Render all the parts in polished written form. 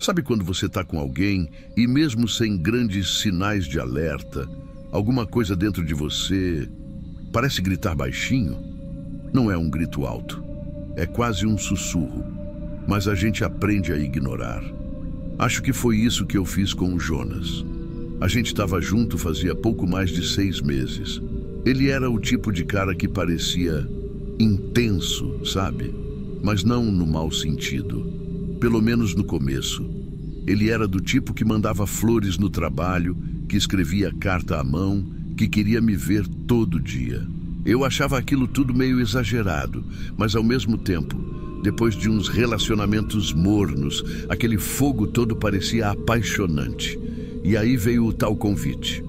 Sabe quando você está com alguém e mesmo sem grandes sinais de alerta, alguma coisa dentro de você parece gritar baixinho? Não é um grito alto, é quase um sussurro, mas a gente aprende a ignorar. Acho que foi isso que eu fiz com o Jonas. A gente estava junto fazia pouco mais de 6 meses. Ele era o tipo de cara que parecia intenso, sabe? Mas não no mau sentido. Pelo menos no começo. Ele era do tipo que mandava flores no trabalho, que escrevia carta à mão, que queria me ver todo dia. Eu achava aquilo tudo meio exagerado, mas ao mesmo tempo, depois de uns relacionamentos mornos, aquele fogo todo parecia apaixonante. E aí veio o tal convite.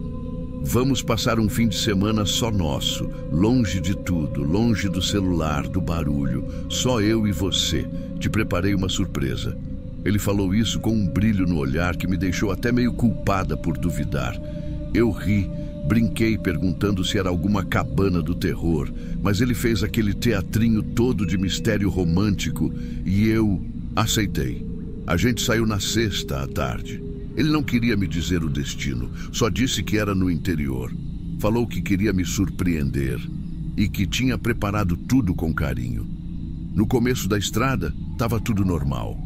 Vamos passar um fim de semana só nosso, longe de tudo, longe do celular, do barulho, só eu e você. Te preparei uma surpresa. Ele falou isso com um brilho no olhar que me deixou até meio culpada por duvidar. Eu ri, brinquei perguntando se era alguma cabana do terror, mas ele fez aquele teatrinho todo de mistério romântico e eu aceitei. A gente saiu na sexta à tarde. Ele não queria me dizer o destino, só disse que era no interior. Falou que queria me surpreender e que tinha preparado tudo com carinho. No começo da estrada, estava tudo normal.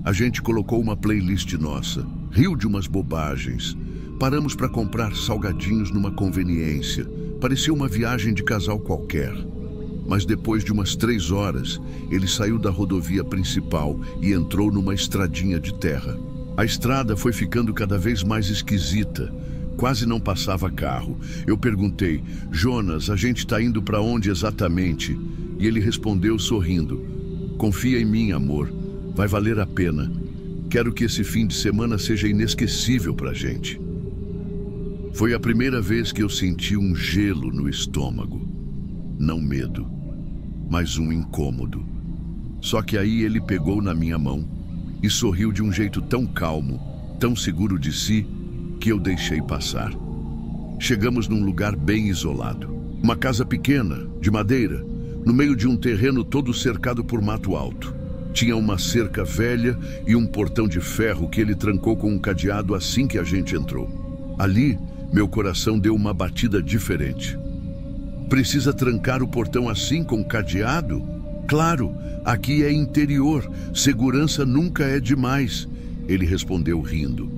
A gente colocou uma playlist nossa, riu de umas bobagens. Paramos para comprar salgadinhos numa conveniência. Parecia uma viagem de casal qualquer. Mas depois de umas 3 horas, ele saiu da rodovia principal e entrou numa estradinha de terra. A estrada foi ficando cada vez mais esquisita. Quase não passava carro. Eu perguntei, Jonas, a gente está indo para onde exatamente? E ele respondeu sorrindo, confia em mim, amor. Vai valer a pena. Quero que esse fim de semana seja inesquecível para a gente. Foi a primeira vez que eu senti um gelo no estômago. Não medo, mas um incômodo. Só que aí ele pegou na minha mão e sorriu de um jeito tão calmo, tão seguro de si, que eu deixei passar. Chegamos num lugar bem isolado. Uma casa pequena, de madeira, no meio de um terreno todo cercado por mato alto. Tinha uma cerca velha e um portão de ferro que ele trancou com um cadeado assim que a gente entrou. Ali, meu coração deu uma batida diferente. Precisa trancar o portão assim com cadeado? Claro, aqui é interior, segurança nunca é demais. Ele respondeu rindo.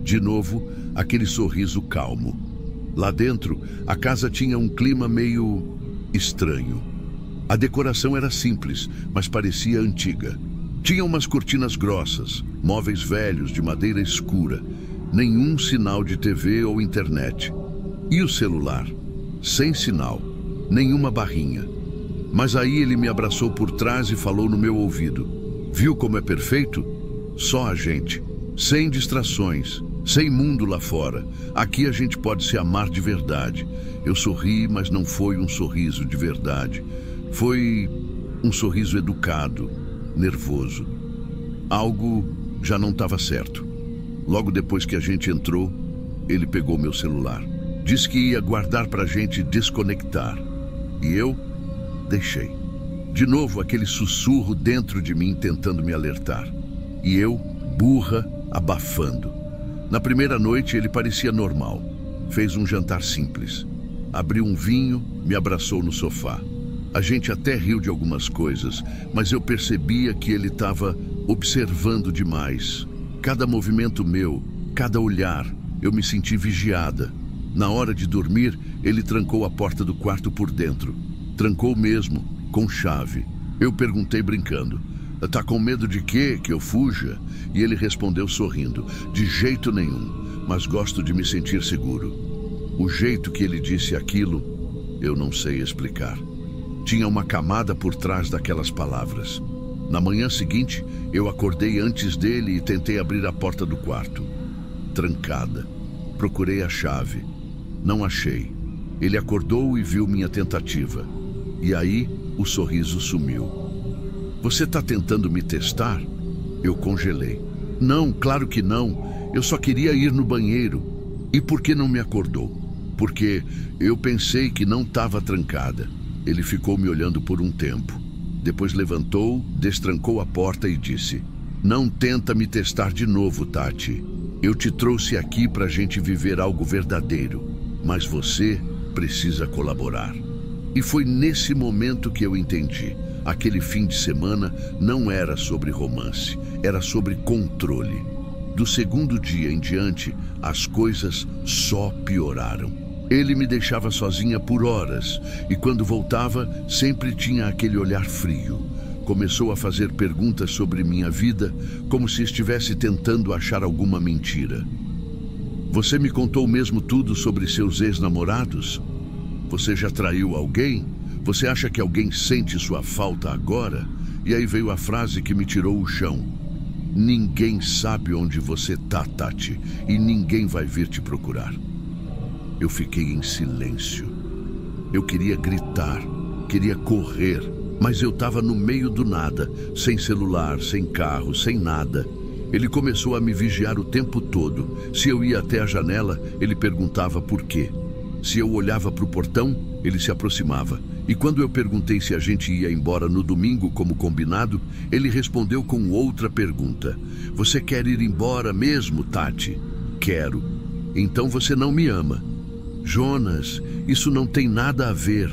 De novo, aquele sorriso calmo. Lá dentro, a casa tinha um clima meio estranho. A decoração era simples, mas parecia antiga. Tinha umas cortinas grossas, móveis velhos de madeira escura, nenhum sinal de TV ou internet. E o celular? Sem sinal, nenhuma barrinha. Mas aí ele me abraçou por trás e falou no meu ouvido. Viu como é perfeito? Só a gente, sem distrações, sem mundo lá fora. Aqui a gente pode se amar de verdade. Eu sorri, mas não foi um sorriso de verdade. Foi um sorriso educado, nervoso. Algo já não estava certo. Logo depois que a gente entrou, ele pegou meu celular. Disse que ia guardar pra gente desconectar. E eu deixei. De novo aquele sussurro dentro de mim tentando me alertar. E eu, burra, abafando. Na primeira noite ele parecia normal. Fez um jantar simples. Abriu um vinho, me abraçou no sofá. A gente até riu de algumas coisas, mas eu percebia que ele estava observando demais. Cada movimento meu, cada olhar, eu me senti vigiada. Na hora de dormir, ele trancou a porta do quarto por dentro. Trancou mesmo, com chave. Eu perguntei brincando, tá com medo de quê? Que eu fuja? E ele respondeu sorrindo, de jeito nenhum, mas gosto de me sentir seguro. O jeito que ele disse aquilo, eu não sei explicar. Tinha uma camada por trás daquelas palavras. Na manhã seguinte, eu acordei antes dele e tentei abrir a porta do quarto. Trancada. Procurei a chave. Não achei. Ele acordou e viu minha tentativa. E aí, o sorriso sumiu. Você está tentando me testar? Eu congelei. Não, claro que não. Eu só queria ir no banheiro. E por que não me acordou? Porque eu pensei que não estava trancada. Ele ficou me olhando por um tempo. Depois levantou, destrancou a porta e disse, Não tenta me testar de novo, Tati. Eu te trouxe aqui pra gente viver algo verdadeiro, mas você precisa colaborar. E foi nesse momento que eu entendi. Aquele fim de semana não era sobre romance, era sobre controle. Do segundo dia em diante, as coisas só pioraram. Ele me deixava sozinha por horas e quando voltava, sempre tinha aquele olhar frio. Começou a fazer perguntas sobre minha vida, como se estivesse tentando achar alguma mentira. Você me contou mesmo tudo sobre seus ex-namorados? Você já traiu alguém? Você acha que alguém sente sua falta agora? E aí veio a frase que me tirou o chão. Ninguém sabe onde você tá, Tati, e ninguém vai vir te procurar. Eu fiquei em silêncio. Eu queria gritar, queria correr, mas eu estava no meio do nada, sem celular, sem carro, sem nada. Ele começou a me vigiar o tempo todo. Se eu ia até a janela, ele perguntava por quê. Se eu olhava para o portão, ele se aproximava. E quando eu perguntei se a gente ia embora no domingo como combinado, ele respondeu com outra pergunta. Você quer ir embora mesmo, Tati? Quero. Então você não me ama. Jonas, isso não tem nada a ver.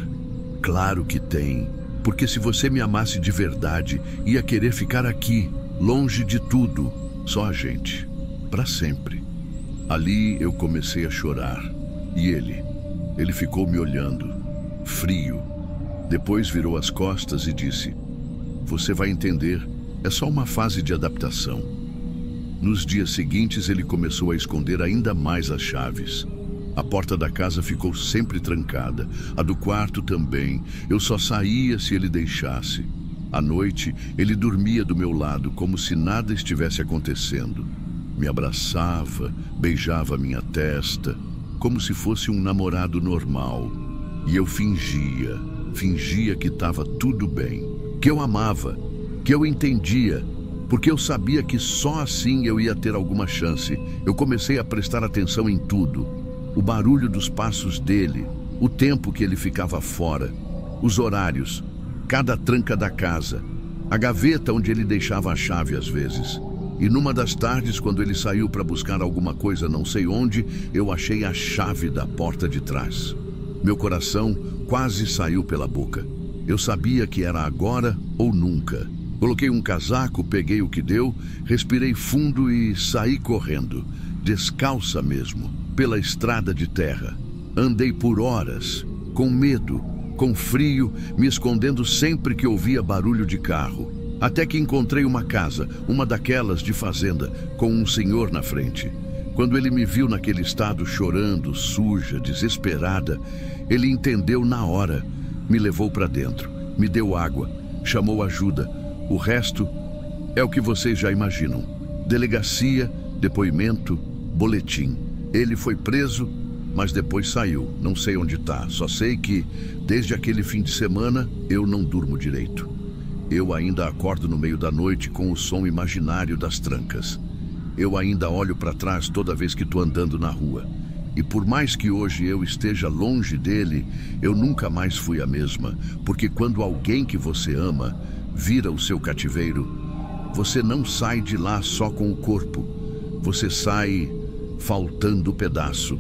Claro que tem. Porque se você me amasse de verdade, ia querer ficar aqui, longe de tudo, só a gente, para sempre. Ali eu comecei a chorar. E ele ficou me olhando, frio. Depois virou as costas e disse: você vai entender, é só uma fase de adaptação. Nos dias seguintes ele começou a esconder ainda mais as chaves. A porta da casa ficou sempre trancada, a do quarto também. Eu só saía se ele deixasse. À noite, ele dormia do meu lado como se nada estivesse acontecendo. Me abraçava, beijava minha testa, como se fosse um namorado normal. E eu fingia que estava tudo bem, que eu amava, que eu entendia, porque eu sabia que só assim eu ia ter alguma chance. Eu comecei a prestar atenção em tudo. O barulho dos passos dele, o tempo que ele ficava fora, os horários, cada tranca da casa, a gaveta onde ele deixava a chave às vezes. E numa das tardes, quando ele saiu para buscar alguma coisa não sei onde, eu achei a chave da porta de trás. Meu coração quase saiu pela boca. Eu sabia que era agora ou nunca. Coloquei um casaco, peguei o que deu, respirei fundo e saí correndo, descalça mesmo, pela estrada de terra. Andei por horas, com medo, com frio, me escondendo sempre que ouvia barulho de carro. Até que encontrei uma casa, uma daquelas de fazenda, com um senhor na frente. Quando ele me viu naquele estado, chorando, suja, desesperada, ele entendeu na hora. Me levou para dentro, me deu água, chamou ajuda. O resto é o que vocês já imaginam. Delegacia, depoimento, boletim. Ele foi preso, mas depois saiu. Não sei onde está. Só sei que, desde aquele fim de semana, eu não durmo direito. Eu ainda acordo no meio da noite com o som imaginário das trancas. Eu ainda olho para trás toda vez que estou andando na rua. E por mais que hoje eu esteja longe dele, eu nunca mais fui a mesma. Porque quando alguém que você ama vira o seu cativeiro, você não sai de lá só com o corpo. Você sai faltando pedaço.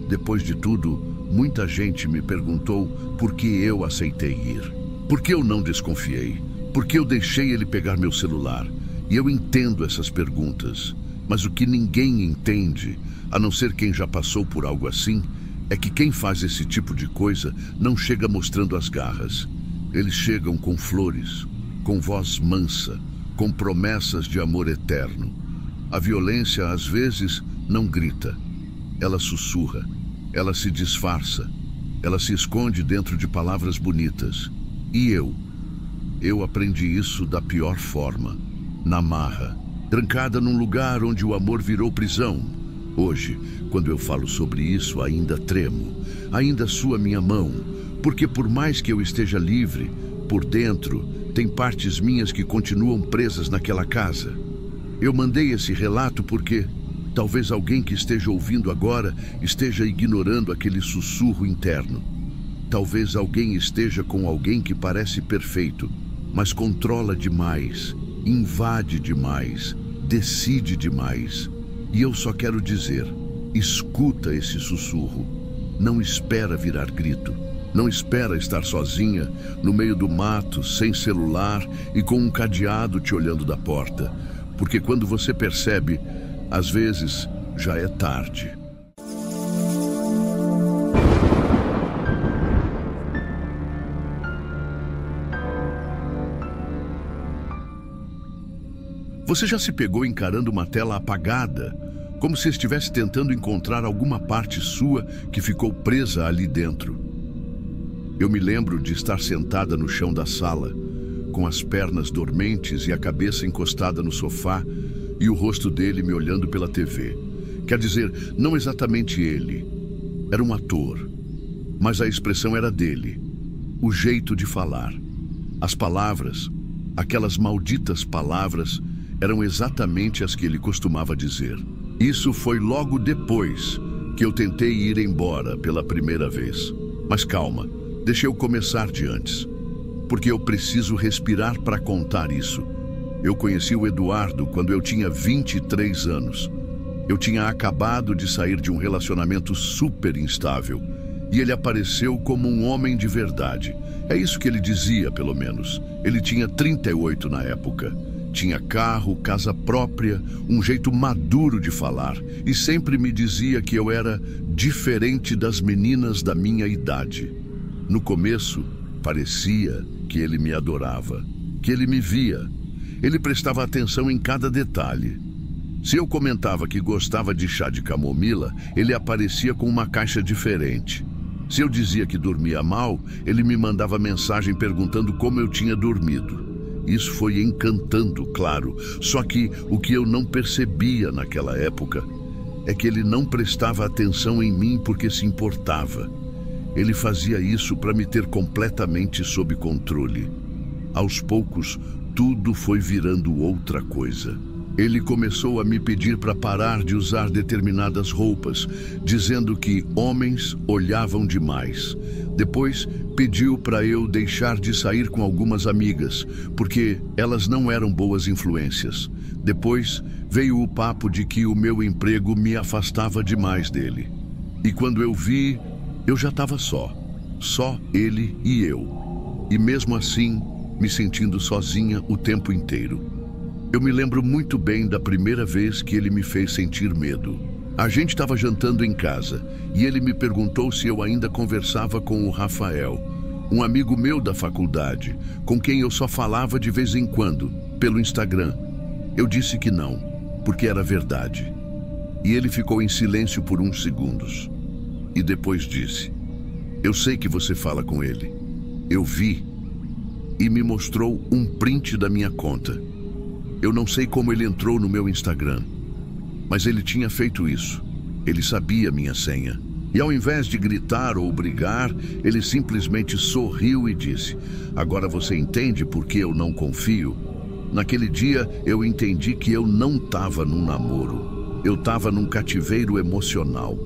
Depois de tudo, muita gente me perguntou por que eu aceitei ir. Por que eu não desconfiei? Por que eu deixei ele pegar meu celular? E eu entendo essas perguntas. Mas o que ninguém entende, a não ser quem já passou por algo assim, é que quem faz esse tipo de coisa não chega mostrando as garras. Eles chegam com flores, com voz mansa, com promessas de amor eterno. A violência, às vezes, não grita. Ela sussurra, ela se disfarça, ela se esconde dentro de palavras bonitas. E eu aprendi isso da pior forma, na marra, trancada num lugar onde o amor virou prisão. Hoje, quando eu falo sobre isso, ainda tremo, ainda sua minha mão, porque por mais que eu esteja livre, por dentro, tem partes minhas que continuam presas naquela casa. Eu mandei esse relato porque talvez alguém que esteja ouvindo agora esteja ignorando aquele sussurro interno. Talvez alguém esteja com alguém que parece perfeito, mas controla demais, invade demais, decide demais. E eu só quero dizer, escuta esse sussurro. Não espera virar grito. Não espera estar sozinha, no meio do mato, sem celular e com um cadeado te olhando da porta. Porque quando você percebe, às vezes já é tarde. Você já se pegou encarando uma tela apagada, como se estivesse tentando encontrar alguma parte sua que ficou presa ali dentro? Eu me lembro de estar sentada no chão da sala, com as pernas dormentes e a cabeça encostada no sofá e o rosto dele me olhando pela TV. Quer dizer, não exatamente ele. Era um ator, mas a expressão era dele, o jeito de falar. As palavras, aquelas malditas palavras, eram exatamente as que ele costumava dizer. Isso foi logo depois que eu tentei ir embora pela primeira vez. Mas calma, deixa eu começar de antes, porque eu preciso respirar para contar isso. Eu conheci o Eduardo quando eu tinha 23 anos. Eu tinha acabado de sair de um relacionamento super instável e ele apareceu como um homem de verdade. É isso que ele dizia, pelo menos. Ele tinha 38 na época. Tinha carro, casa própria, um jeito maduro de falar e sempre me dizia que eu era diferente das meninas da minha idade. No começo, parecia que ele me adorava, que ele me via. Ele prestava atenção em cada detalhe. Se eu comentava que gostava de chá de camomila, ele aparecia com uma caixa diferente. Se eu dizia que dormia mal, ele me mandava mensagem perguntando como eu tinha dormido. Isso foi encantando, claro, só que o que eu não percebia naquela época é que ele não prestava atenção em mim porque se importava. Ele fazia isso para me ter completamente sob controle. Aos poucos, tudo foi virando outra coisa. Ele começou a me pedir para parar de usar determinadas roupas, dizendo que homens olhavam demais. Depois, pediu para eu deixar de sair com algumas amigas, porque elas não eram boas influências. Depois, veio o papo de que o meu emprego me afastava demais dele. E quando eu vi, eu já estava só ele e eu. E mesmo assim, me sentindo sozinha o tempo inteiro. Eu me lembro muito bem da primeira vez que ele me fez sentir medo. A gente estava jantando em casa e ele me perguntou se eu ainda conversava com o Rafael, um amigo meu da faculdade, com quem eu só falava de vez em quando, pelo Instagram. Eu disse que não, porque era verdade. E ele ficou em silêncio por uns segundos. E depois disse: "Eu sei que você fala com ele. Eu vi." E me mostrou um print da minha conta. Eu não sei como ele entrou no meu Instagram, mas ele tinha feito isso. Ele sabia minha senha. E ao invés de gritar ou brigar, ele simplesmente sorriu e disse: "Agora você entende por que eu não confio?" Naquele dia, eu entendi que eu não estava num namoro. Eu estava num cativeiro emocional.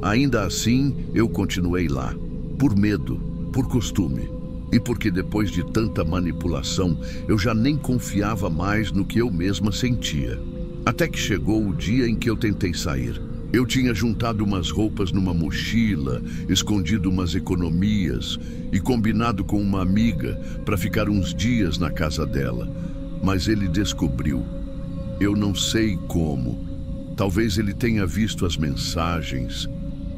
Ainda assim, eu continuei lá, por medo, por costume. E porque depois de tanta manipulação, eu já nem confiava mais no que eu mesma sentia. Até que chegou o dia em que eu tentei sair. Eu tinha juntado umas roupas numa mochila, escondido umas economias e combinado com uma amiga para ficar uns dias na casa dela. Mas ele descobriu. Eu não sei como. Talvez ele tenha visto as mensagens.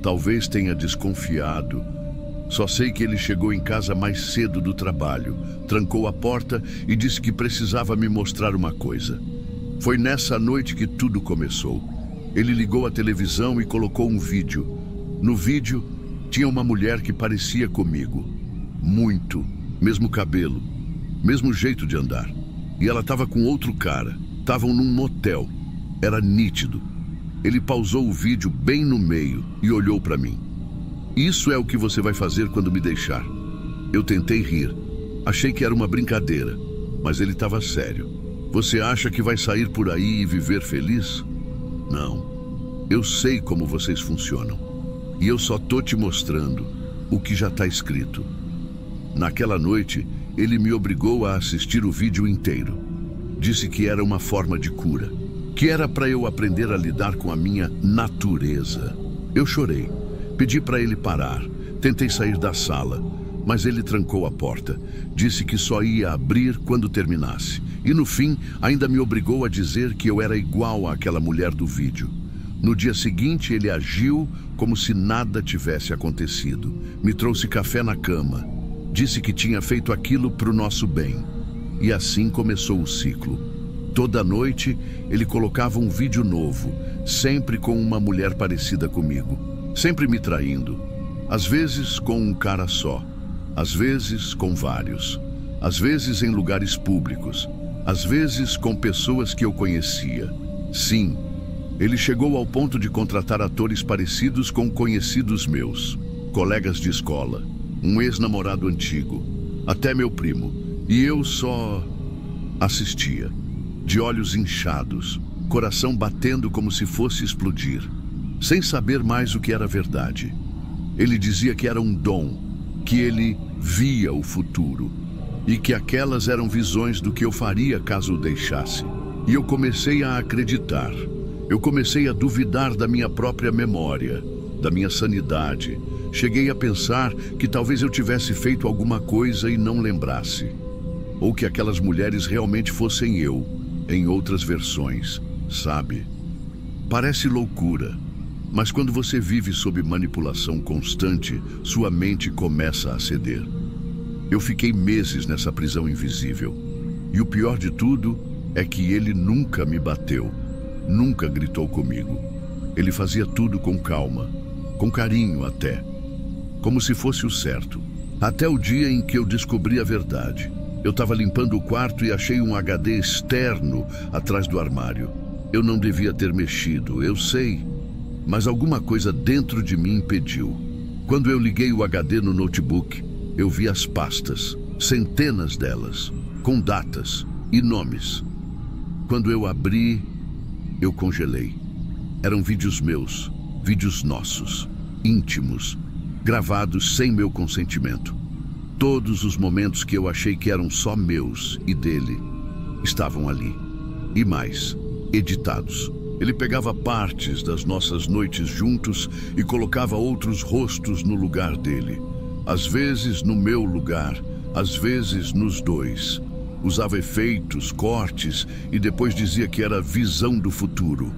Talvez tenha desconfiado. Só sei que ele chegou em casa mais cedo do trabalho, trancou a porta e disse que precisava me mostrar uma coisa. Foi nessa noite que tudo começou. Ele ligou a televisão e colocou um vídeo. No vídeo, tinha uma mulher que parecia comigo. Muito. Mesmo cabelo. Mesmo jeito de andar. E ela estava com outro cara. Estavam num motel. Era nítido. Ele pausou o vídeo bem no meio e olhou para mim. "Isso é o que você vai fazer quando me deixar." Eu tentei rir. Achei que era uma brincadeira, mas ele estava sério. "Você acha que vai sair por aí e viver feliz?" "Não. Eu sei como vocês funcionam. E eu só tô te mostrando o que já está escrito." Naquela noite, ele me obrigou a assistir o vídeo inteiro. Disse que era uma forma de cura, que era para eu aprender a lidar com a minha natureza. Eu chorei, pedi para ele parar, tentei sair da sala, mas ele trancou a porta. Disse que só ia abrir quando terminasse. E no fim, ainda me obrigou a dizer que eu era igual àquela mulher do vídeo. No dia seguinte, ele agiu como se nada tivesse acontecido. Me trouxe café na cama. Disse que tinha feito aquilo para o nosso bem. E assim começou o ciclo. Toda noite, ele colocava um vídeo novo, sempre com uma mulher parecida comigo, sempre me traindo. Às vezes com um cara só, às vezes com vários, às vezes em lugares públicos, às vezes com pessoas que eu conhecia. Sim, ele chegou ao ponto de contratar atores parecidos com conhecidos meus, colegas de escola, um ex-namorado antigo, até meu primo. E eu só assistia, de olhos inchados, coração batendo como se fosse explodir, sem saber mais o que era verdade. Ele dizia que era um dom, que ele via o futuro e que aquelas eram visões do que eu faria caso o deixasse. E eu comecei a acreditar. Eu comecei a duvidar da minha própria memória, da minha sanidade. Cheguei a pensar que talvez eu tivesse feito alguma coisa e não lembrasse. Ou que aquelas mulheres realmente fossem eu, em outras versões, sabe? Parece loucura, mas quando você vive sob manipulação constante, sua mente começa a ceder. Eu fiquei meses nessa prisão invisível. E o pior de tudo é que ele nunca me bateu, nunca gritou comigo. Ele fazia tudo com calma, com carinho até, como se fosse o certo. Até o dia em que eu descobri a verdade. Eu estava limpando o quarto e achei um HD externo atrás do armário. Eu não devia ter mexido, eu sei, mas alguma coisa dentro de mim impediu. Quando eu liguei o HD no notebook, eu vi as pastas, centenas delas, com datas e nomes. Quando eu abri, eu congelei. Eram vídeos meus, vídeos nossos, íntimos, gravados sem meu consentimento. Todos os momentos que eu achei que eram só meus e dele estavam ali. E mais, editados. Ele pegava partes das nossas noites juntos e colocava outros rostos no lugar dele. Às vezes no meu lugar, às vezes nos dois. Usava efeitos, cortes e depois dizia que era visão do futuro.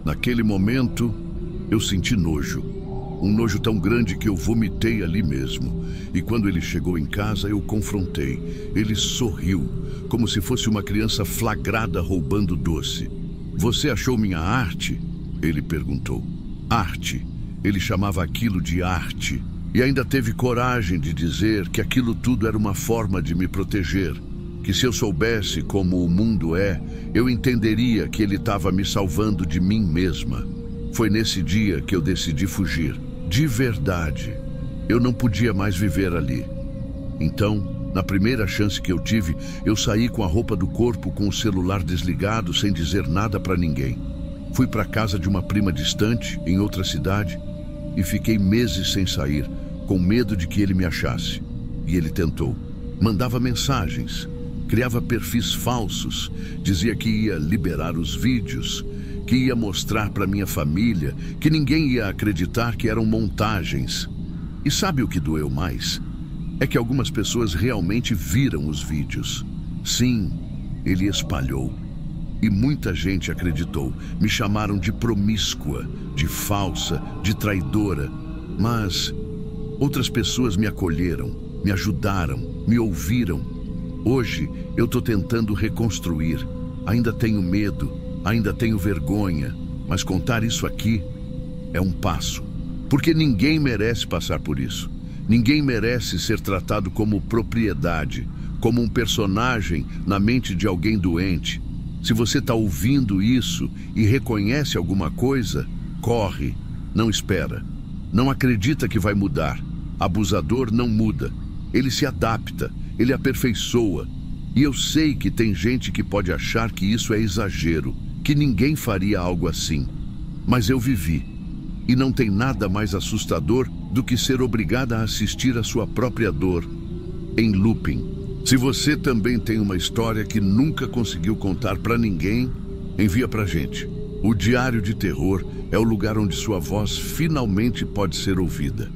Naquele momento, eu senti nojo. Um nojo tão grande que eu vomitei ali mesmo. E quando ele chegou em casa, eu confrontei. Ele sorriu, como se fosse uma criança flagrada roubando doce. "Você achou minha arte?" Ele perguntou. Arte. Ele chamava aquilo de arte. E ainda teve coragem de dizer que aquilo tudo era uma forma de me proteger. Que se eu soubesse como o mundo é, eu entenderia que ele estava me salvando de mim mesma. Foi nesse dia que eu decidi fugir. De verdade. Eu não podia mais viver ali. Então, na primeira chance que eu tive, eu saí com a roupa do corpo, com o celular desligado, sem dizer nada para ninguém. Fui para casa de uma prima distante, em outra cidade, e fiquei meses sem sair, com medo de que ele me achasse. E ele tentou. Mandava mensagens, criava perfis falsos, dizia que ia liberar os vídeos, que ia mostrar para minha família, que ninguém ia acreditar que eram montagens. E sabe o que doeu mais? É que algumas pessoas realmente viram os vídeos. Sim, ele espalhou. E muita gente acreditou. Me chamaram de promíscua, de falsa, de traidora. Mas outras pessoas me acolheram, me ajudaram, me ouviram. Hoje eu estou tentando reconstruir. Ainda tenho medo. Ainda tenho vergonha, mas contar isso aqui é um passo. Porque ninguém merece passar por isso. Ninguém merece ser tratado como propriedade, como um personagem na mente de alguém doente. Se você está ouvindo isso e reconhece alguma coisa, corre, não espera. Não acredita que vai mudar. Abusador não muda. Ele se adapta, ele aperfeiçoa. E eu sei que tem gente que pode achar que isso é exagero, que ninguém faria algo assim. Mas eu vivi. E não tem nada mais assustador do que ser obrigada a assistir a sua própria dor em looping, Se você também tem uma história que nunca conseguiu contar para ninguém, envia pra gente. O Diário de Terror é o lugar onde sua voz finalmente pode ser ouvida.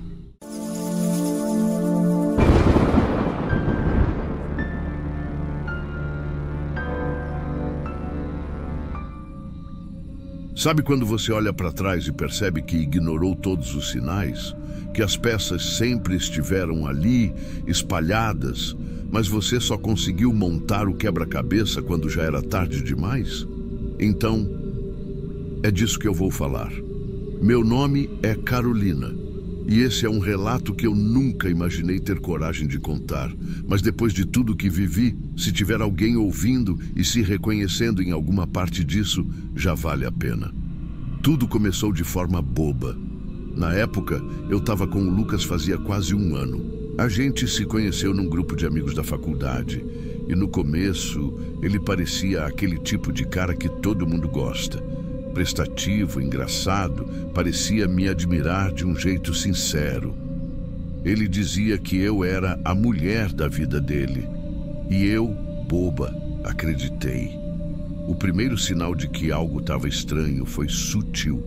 Sabe quando você olha para trás e percebe que ignorou todos os sinais? Que as peças sempre estiveram ali, espalhadas, mas você só conseguiu montar o quebra-cabeça quando já era tarde demais? Então, é disso que eu vou falar. Meu nome é Carolina, e esse é um relato que eu nunca imaginei ter coragem de contar. Mas depois de tudo que vivi, se tiver alguém ouvindo e se reconhecendo em alguma parte disso, já vale a pena. Tudo começou de forma boba. Na época, eu estava com o Lucas fazia quase um ano. A gente se conheceu num grupo de amigos da faculdade. E no começo, ele parecia aquele tipo de cara que todo mundo gosta. Prestativo, engraçado, parecia me admirar de um jeito sincero. Ele dizia que eu era a mulher da vida dele. E eu, boba, acreditei. O primeiro sinal de que algo estava estranho foi sutil.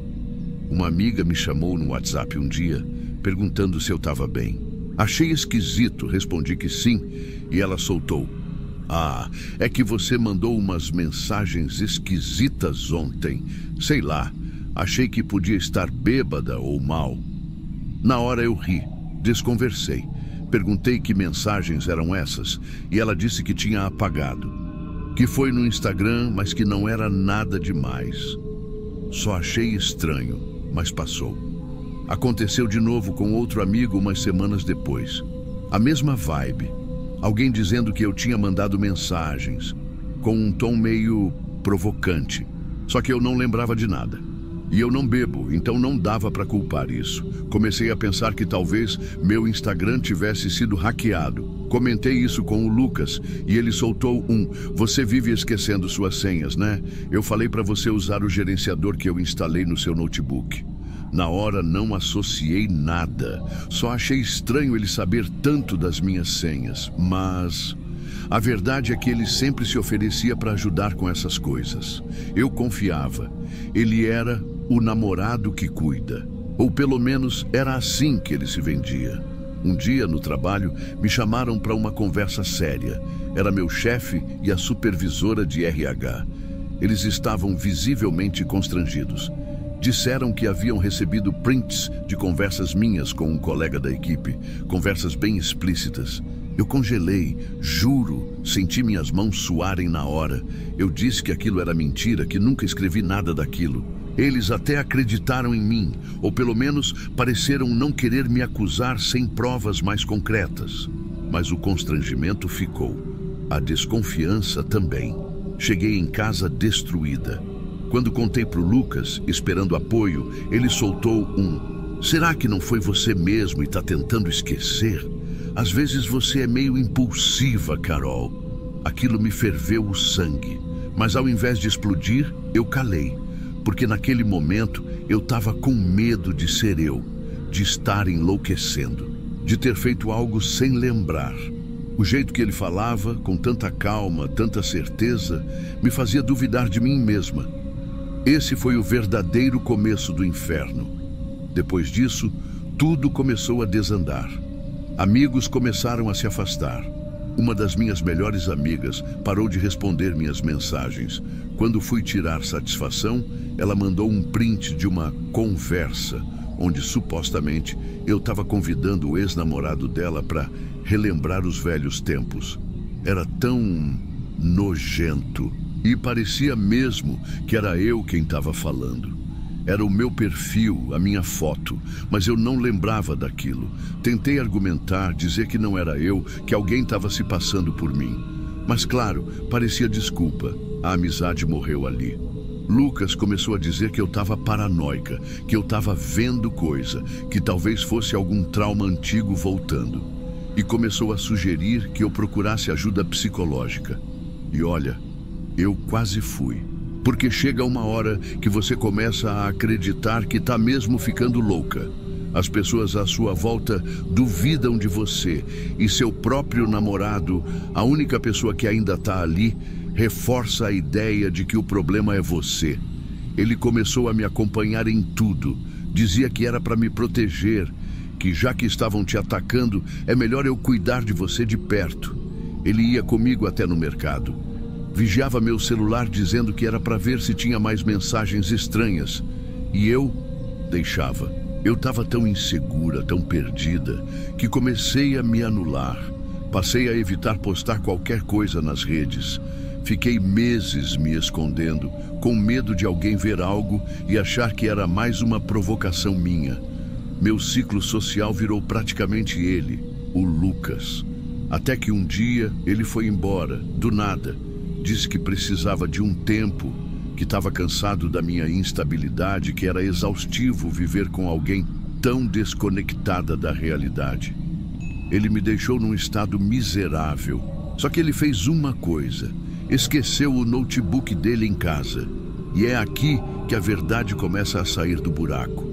Uma amiga me chamou no WhatsApp um dia, perguntando se eu estava bem. Achei esquisito, respondi que sim, e ela soltou: "Ah, é que você mandou umas mensagens esquisitas ontem. Sei lá, achei que podia estar bêbada ou mal." Na hora eu ri, desconversei. Perguntei que mensagens eram essas, e ela disse que tinha apagado. Que foi no Instagram, mas que não era nada demais. Só achei estranho, mas passou. Aconteceu de novo com outro amigo umas semanas depois. A mesma vibe. Alguém dizendo que eu tinha mandado mensagens, com um tom meio provocante. Só que eu não lembrava de nada. E eu não bebo, então não dava para culpar isso. Comecei a pensar que talvez meu Instagram tivesse sido hackeado. Comentei isso com o Lucas e ele soltou um: "Você vive esquecendo suas senhas, né? Eu falei para você usar o gerenciador que eu instalei no seu notebook." Na hora não associei nada, só achei estranho ele saber tanto das minhas senhas, mas a verdade é que ele sempre se oferecia para ajudar com essas coisas. Eu confiava. Ele era o namorado que cuida, ou pelo menos era assim que ele se vendia. Um dia, no trabalho, me chamaram para uma conversa séria. Era meu chefe e a supervisora de RH. Eles estavam visivelmente constrangidos. Disseram que haviam recebido prints de conversas minhas com um colega da equipe, conversas bem explícitas. Eu congelei, juro, senti minhas mãos suarem na hora. Eu disse que aquilo era mentira, que nunca escrevi nada daquilo. Eles até acreditaram em mim, ou pelo menos pareceram não querer me acusar sem provas mais concretas. Mas o constrangimento ficou. A desconfiança também. Cheguei em casa destruída. Quando contei pro Lucas, esperando apoio, ele soltou um: "Será que não foi você mesmo e tá tentando esquecer? Às vezes você é meio impulsiva, Carol." Aquilo me ferveu o sangue, mas ao invés de explodir, eu calei. Porque naquele momento eu estava com medo de ser eu, de estar enlouquecendo, de ter feito algo sem lembrar. O jeito que ele falava, com tanta calma, tanta certeza, me fazia duvidar de mim mesma. Esse foi o verdadeiro começo do inferno. Depois disso, tudo começou a desandar. Amigos começaram a se afastar. Uma das minhas melhores amigas parou de responder minhas mensagens. Quando fui tirar satisfação, ela mandou um print de uma conversa, onde supostamente eu estava convidando o ex-namorado dela para relembrar os velhos tempos. Era tão nojento e parecia mesmo que era eu quem estava falando. Era o meu perfil, a minha foto, mas eu não lembrava daquilo. Tentei argumentar, dizer que não era eu, que alguém estava se passando por mim. Mas claro, parecia desculpa. A amizade morreu ali. Lucas começou a dizer que eu estava paranoica, que eu estava vendo coisa, que talvez fosse algum trauma antigo voltando. E começou a sugerir que eu procurasse ajuda psicológica. E olha, eu quase fui. Porque chega uma hora que você começa a acreditar que está mesmo ficando louca. As pessoas à sua volta duvidam de você e seu próprio namorado, a única pessoa que ainda está ali, reforça a ideia de que o problema é você. Ele começou a me acompanhar em tudo. Dizia que era para me proteger, que já que estavam te atacando, é melhor eu cuidar de você de perto. Ele ia comigo até no mercado. Vigiava meu celular dizendo que era para ver se tinha mais mensagens estranhas. E eu deixava. Eu estava tão insegura, tão perdida, que comecei a me anular. Passei a evitar postar qualquer coisa nas redes. Fiquei meses me escondendo, com medo de alguém ver algo e achar que era mais uma provocação minha. Meu ciclo social virou praticamente ele, o Lucas. Até que um dia ele foi embora, do nada. Disse que precisava de um tempo, que estava cansado da minha instabilidade, que era exaustivo viver com alguém tão desconectada da realidade. Ele me deixou num estado miserável. Só que ele fez uma coisa: esqueceu o notebook dele em casa. E é aqui que a verdade começa a sair do buraco.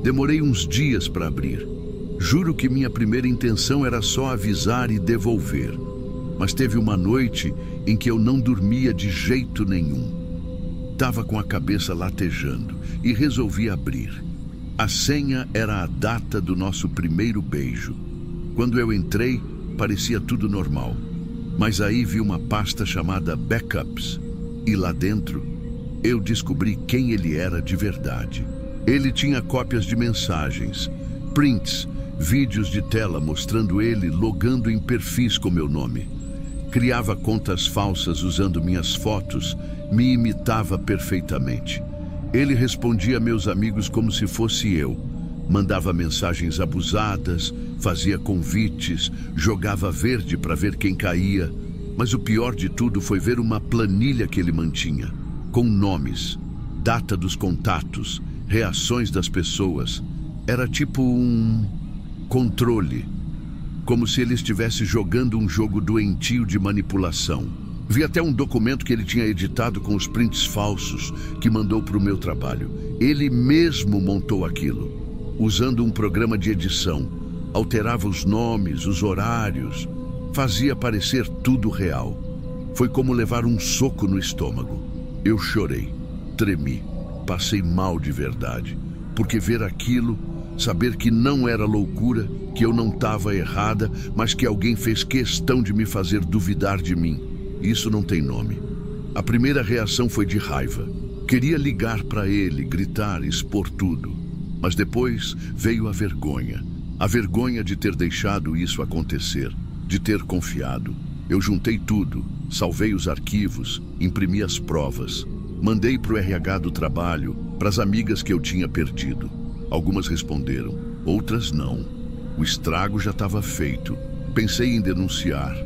Demorei uns dias para abrir. Juro que minha primeira intenção era só avisar e devolver. Mas teve uma noite em que eu não dormia de jeito nenhum. Estava com a cabeça latejando e resolvi abrir. A senha era a data do nosso primeiro beijo. Quando eu entrei, parecia tudo normal. Mas aí vi uma pasta chamada Backups. E lá dentro, eu descobri quem ele era de verdade. Ele tinha cópias de mensagens, prints, vídeos de tela mostrando ele logando em perfis com meu nome. Criava contas falsas usando minhas fotos, me imitava perfeitamente. Ele respondia a meus amigos como se fosse eu. Mandava mensagens abusadas, fazia convites, jogava verde para ver quem caía. Mas o pior de tudo foi ver uma planilha que ele mantinha, com nomes, data dos contatos, reações das pessoas. Era tipo um controle, como se ele estivesse jogando um jogo doentio de manipulação. Vi até um documento que ele tinha editado com os prints falsos que mandou para o meu trabalho. Ele mesmo montou aquilo, usando um programa de edição. Alterava os nomes, os horários, fazia parecer tudo real. Foi como levar um soco no estômago. Eu chorei, tremi, passei mal de verdade, porque ver aquilo, saber que não era loucura, que eu não estava errada, mas que alguém fez questão de me fazer duvidar de mim. Isso não tem nome. A primeira reação foi de raiva. Queria ligar para ele, gritar, expor tudo. Mas depois veio a vergonha. A vergonha de ter deixado isso acontecer, de ter confiado. Eu juntei tudo, salvei os arquivos, imprimi as provas. Mandei para o RH do trabalho, para as amigas que eu tinha perdido. Algumas responderam, outras não. O estrago já estava feito. Pensei em denunciar,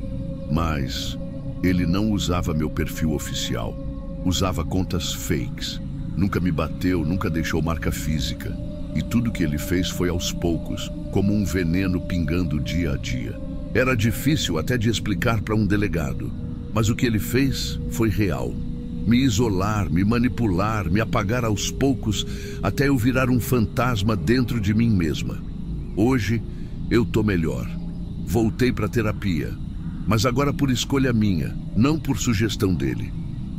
mas ele não usava meu perfil oficial. Usava contas fakes. Nunca me bateu, nunca deixou marca física. E tudo que ele fez foi aos poucos, como um veneno pingando dia a dia. Era difícil até de explicar para um delegado, mas o que ele fez foi real. Me isolar, me manipular, me apagar aos poucos, até eu virar um fantasma dentro de mim mesma. Hoje, eu tô melhor. Voltei para terapia, mas agora por escolha minha, não por sugestão dele.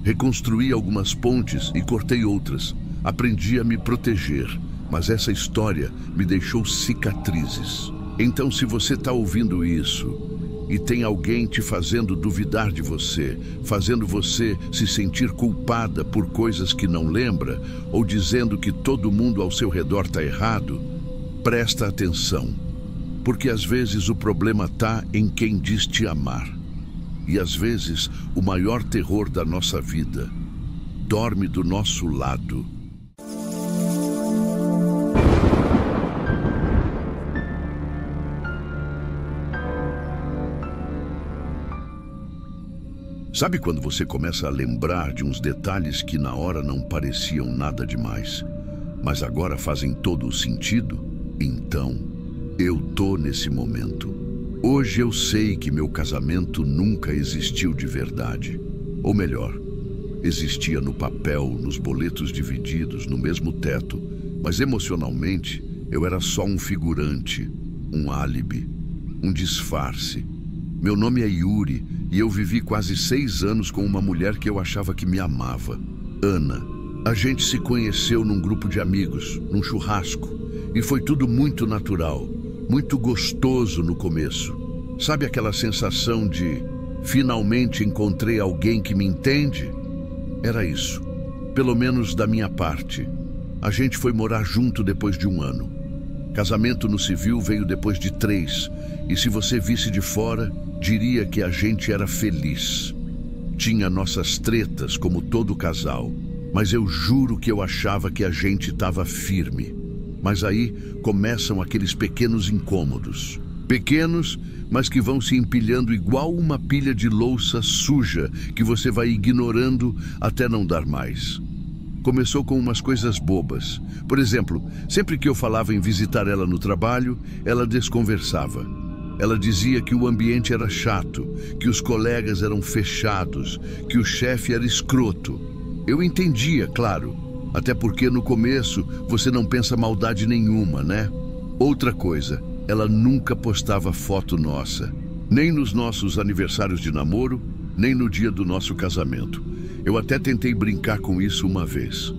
Reconstruí algumas pontes e cortei outras. Aprendi a me proteger, mas essa história me deixou cicatrizes. Então, se você está ouvindo isso e tem alguém te fazendo duvidar de você, fazendo você se sentir culpada por coisas que não lembra, ou dizendo que todo mundo ao seu redor está errado, presta atenção. Porque às vezes o problema está em quem diz te amar. E às vezes o maior terror da nossa vida dorme do nosso lado. Sabe quando você começa a lembrar de uns detalhes que na hora não pareciam nada demais, mas agora fazem todo o sentido? Então, eu tô nesse momento. Hoje eu sei que meu casamento nunca existiu de verdade. Ou melhor, existia no papel, nos boletos divididos, no mesmo teto, mas emocionalmente Eu era só um figurante, um álibi, um disfarce. Meu nome é Yuri e eu vivi quase 6 anos com uma mulher que eu achava que me amava, Ana. A gente se conheceu num grupo de amigos, num churrasco, e foi tudo muito natural, muito gostoso no começo. Sabe aquela sensação de finalmente encontrei alguém que me entende? Era isso, pelo menos da minha parte. A gente foi morar junto depois de 1 ano. Casamento no civil veio depois de 3, e se você visse de fora, diria que a gente era feliz. Tinha nossas tretas, como todo casal, mas eu juro que eu achava que a gente estava firme. Mas aí começam aqueles pequenos incômodos. Pequenos, mas que vão se empilhando igual uma pilha de louça suja que você vai ignorando até não dar mais. Começou com umas coisas bobas. Por exemplo, sempre que eu falava em visitar ela no trabalho, ela desconversava. Ela dizia que o ambiente era chato, que os colegas eram fechados, que o chefe era escroto. Eu entendia, claro, até porque no começo você não pensa maldade nenhuma, né? Outra coisa, ela nunca postava foto nossa, nem nos nossos aniversários de namoro, nem no dia do nosso casamento. Eu até tentei brincar com isso uma vez.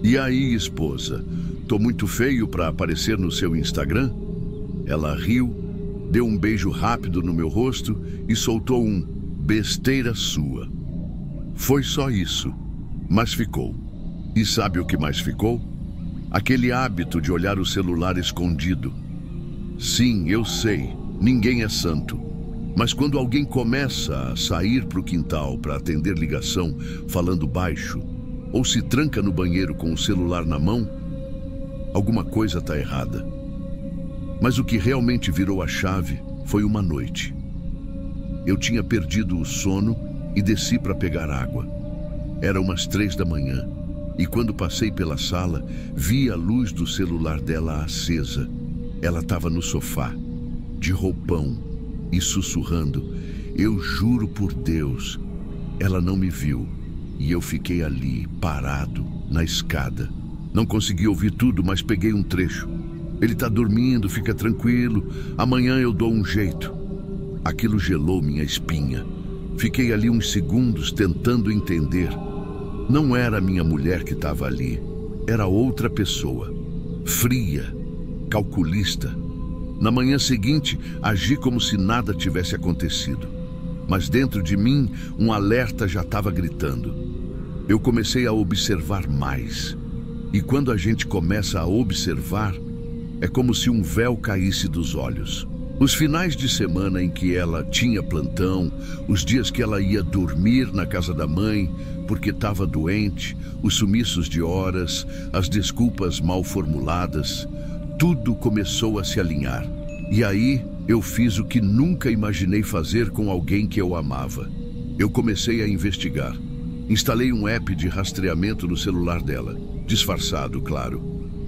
E aí, esposa, tô muito feio para aparecer no seu Instagram? Ela riu, deu um beijo rápido no meu rosto e soltou um besteira sua. Foi só isso, mas ficou. E sabe o que mais ficou? Aquele hábito de olhar o celular escondido. Sim, eu sei, ninguém é santo. Mas quando alguém começa a sair para o quintal para atender ligação falando baixo, ou se tranca no banheiro com o celular na mão, alguma coisa está errada. Mas o que realmente virou a chave foi uma noite. Eu tinha perdido o sono e desci para pegar água. Era umas 3 da manhã, e quando passei pela sala, vi a luz do celular dela acesa. Ela estava no sofá, de roupão, e sussurrando. Eu juro por Deus, ela não me viu, e eu fiquei ali, parado, na escada. Não consegui ouvir tudo, mas peguei um trecho. Ele está dormindo, fica tranquilo, amanhã eu dou um jeito. Aquilo gelou minha espinha. Fiquei ali uns segundos tentando entender. Não era minha mulher que estava ali, era outra pessoa, fria, calculista. Na manhã seguinte, agi como se nada tivesse acontecido. Mas dentro de mim, um alerta já estava gritando. Eu comecei a observar mais. E quando a gente começa a observar, é como se um véu caísse dos olhos. Os finais de semana em que ela tinha plantão, os dias que ela ia dormir na casa da mãe porque estava doente, os sumiços de horas, as desculpas mal formuladas, tudo começou a se alinhar. E aí eu fiz o que nunca imaginei fazer com alguém que eu amava. Eu comecei a investigar. Instalei um app de rastreamento no celular dela, disfarçado, claro.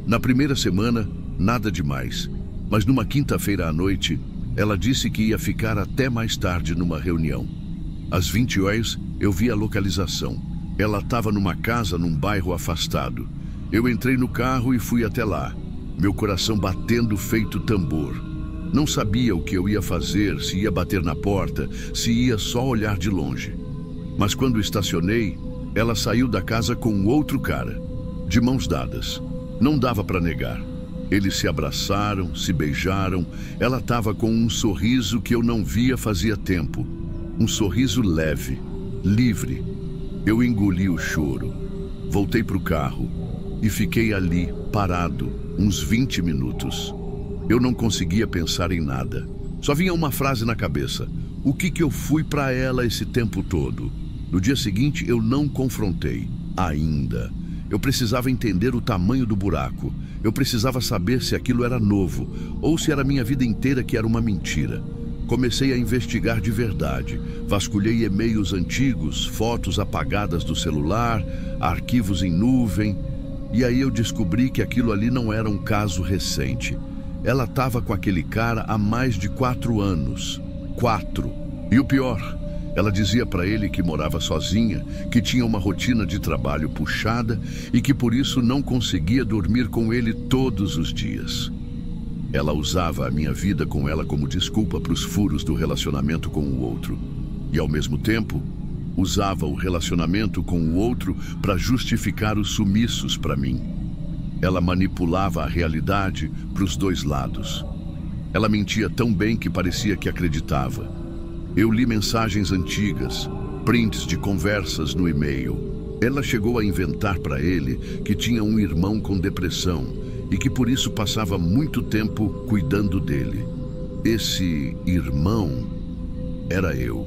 Na primeira semana, nada demais. Mas numa quinta-feira à noite, ela disse que ia ficar até mais tarde numa reunião. Às 20 horas, eu vi a localização. Ela estava numa casa num bairro afastado. Eu entrei no carro e fui até lá, meu coração batendo feito tambor. Não sabia o que eu ia fazer, se ia bater na porta, se ia só olhar de longe. Mas quando estacionei, ela saiu da casa com outro cara, de mãos dadas. Não dava para negar. Eles se abraçaram, se beijaram. Ela estava com um sorriso que eu não via fazia tempo. Um sorriso leve, livre. Eu engoli o choro. Voltei para o carro e fiquei ali, parado, uns 20 minutos. Eu não conseguia pensar em nada. Só vinha uma frase na cabeça. O que eu fui para ela esse tempo todo? No dia seguinte, eu não confrontei. Ainda. Eu precisava entender o tamanho do buraco. Eu precisava saber se aquilo era novo ou se era minha vida inteira que era uma mentira. Comecei a investigar de verdade. Vasculhei e-mails antigos, fotos apagadas do celular, arquivos em nuvem. E aí eu descobri que aquilo ali não era um caso recente. Ela estava com aquele cara há mais de 4 anos. 4. E o pior, Ela dizia para ele que morava sozinha, que tinha uma rotina de trabalho puxada e que por isso não conseguia dormir com ele todos os dias. Ela usava a minha vida com ela como desculpa para os furos do relacionamento com o outro. E ao mesmo tempo, usava o relacionamento com o outro para justificar os sumiços para mim. Ela manipulava a realidade para os dois lados. Ela mentia tão bem que parecia que acreditava. Eu li mensagens antigas, prints de conversas no e-mail. Ela chegou a inventar para ele que tinha um irmão com depressão e que por isso passava muito tempo cuidando dele. Esse irmão era eu.